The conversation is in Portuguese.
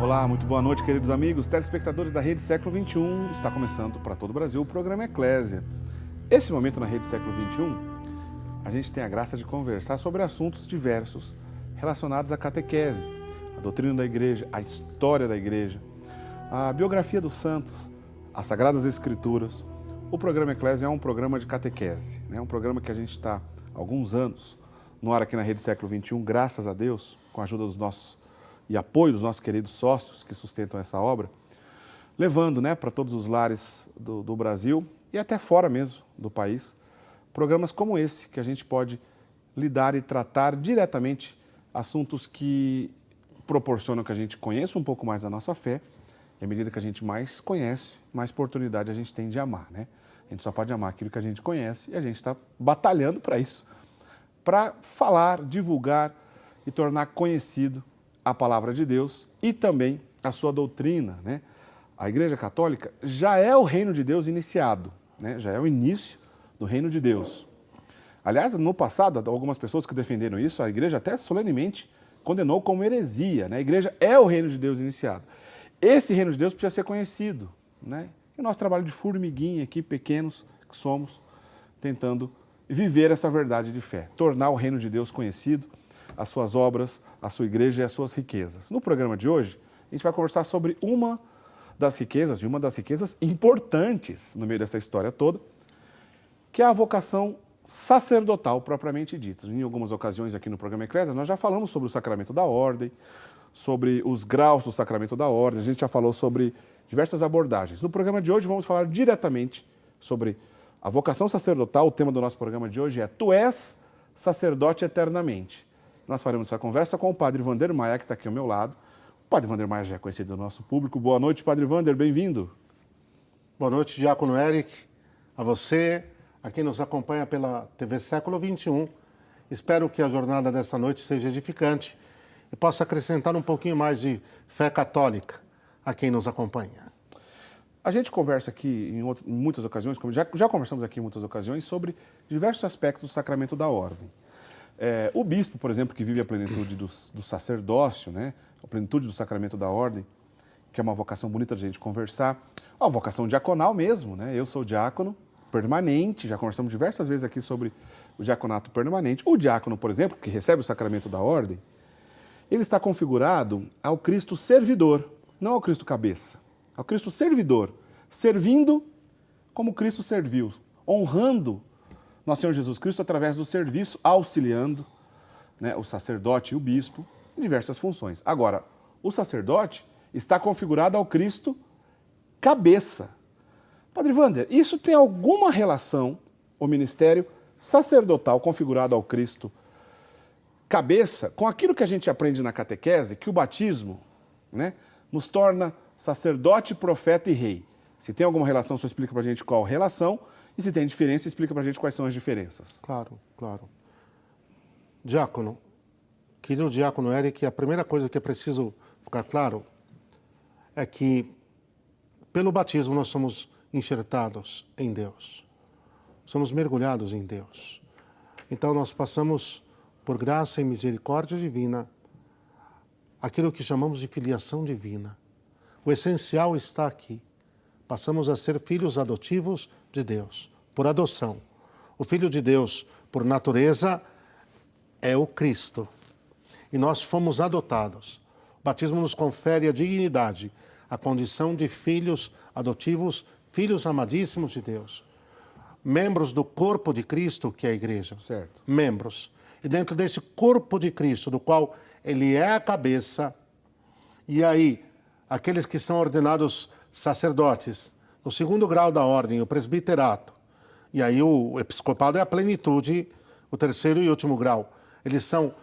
Olá, muito boa noite, queridos amigos, telespectadores da Rede Século XXI. Está começando para todo o Brasil o programa Eclésia. Esse momento na Rede Século XXI, a gente tem a graça de conversar sobre assuntos diversos relacionados à catequese, à doutrina da igreja, à história da igreja, à biografia dos santos, às Sagradas Escrituras. O programa Eclésia é um programa de catequese, né? Um programa que a gente está há alguns anos no ar aqui na Rede Século XXI, graças a Deus, com a ajuda dos nossos e apoio dos nossos queridos sócios que sustentam essa obra, levando, né, para todos os lares do Brasil e até fora mesmo do país, programas como esse, que a gente pode lidar e tratar diretamente assuntos que proporcionam que a gente conheça um pouco mais da nossa fé, e à medida que a gente mais conhece, mais oportunidade a gente tem de amar, né? A gente só pode amar aquilo que a gente conhece e a gente está batalhando para isso, para falar, divulgar e tornar conhecido a palavra de Deus e também a sua doutrina, né? A Igreja Católica já é o reino de Deus iniciado, né? Já é o início do reino de Deus. Aliás, no passado, algumas pessoas que defenderam isso, a Igreja até solenemente condenou como heresia, né? A Igreja é o reino de Deus iniciado. Esse reino de Deus precisa ser conhecido, né? E o nosso trabalho de formiguinha aqui, pequenos que somos, tentando viver essa verdade de fé, tornar o reino de Deus conhecido, as suas obras, a sua igreja e as suas riquezas. No programa de hoje, a gente vai conversar sobre uma das riquezas, e uma das riquezas importantes no meio dessa história toda, que é a vocação sacerdotal propriamente dita. Em algumas ocasiões aqui no programa Eclésia, nós já falamos sobre o sacramento da ordem, sobre os graus do sacramento da ordem, a gente já falou sobre diversas abordagens. No programa de hoje, vamos falar diretamente sobre a vocação sacerdotal. O tema do nosso programa de hoje é Tu és sacerdote eternamente. Nós faremos essa conversa com o Padre Wander Maia, que está aqui ao meu lado. O Padre Wander Maia já é conhecido do nosso público. Boa noite, Padre Wander, bem-vindo. Boa noite, Diácono Eric, a você, a quem nos acompanha pela TV Século XXI. Espero que a jornada dessa noite seja edificante e possa acrescentar um pouquinho mais de fé católica a quem nos acompanha. A gente conversa aqui em muitas ocasiões, como já conversamos aqui em muitas ocasiões, sobre diversos aspectos do sacramento da ordem. O bispo, por exemplo, que vive a plenitude do sacerdócio, né? A plenitude do sacramento da ordem, que é uma vocação bonita de a gente conversar. A vocação diaconal mesmo, né? Eu sou diácono permanente, já conversamos diversas vezes aqui sobre o diaconato permanente. O diácono, por exemplo, que recebe o sacramento da ordem, ele está configurado ao Cristo servidor, não ao Cristo cabeça, ao Cristo servidor, servindo como Cristo serviu, honrando nosso Senhor Jesus Cristo através do serviço, auxiliando, né, o sacerdote e o bispo em diversas funções. Agora, o sacerdote está configurado ao Cristo cabeça. Padre Wander, isso tem alguma relação, o ministério sacerdotal configurado ao Cristo cabeça, com aquilo que a gente aprende na catequese, que o batismo, né, nos torna sacerdote, profeta e rei? Se tem alguma relação, só explica pra gente qual relação. E se tem diferença, explica pra gente quais são as diferenças. Claro, claro. Diácono, querido Diácono Eric, a primeira coisa que é preciso ficar claro é que pelo batismo nós somos enxertados em Deus. Somos mergulhados em Deus. Então nós passamos por graça e misericórdia divina aquilo que chamamos de filiação divina. O essencial está aqui. Passamos a ser filhos adotivos de Deus, por adoção. O Filho de Deus, por natureza, é o Cristo. E nós fomos adotados. O batismo nos confere a dignidade, a condição de filhos adotivos, filhos amadíssimos de Deus. Membros do corpo de Cristo, que é a igreja. Certo. Membros. E dentro desse corpo de Cristo, do qual ele é a cabeça, e aí, aqueles que são ordenados sacerdotes, no segundo grau da ordem, o presbiterato, e aí o episcopado é a plenitude, o terceiro e último grau. Eles são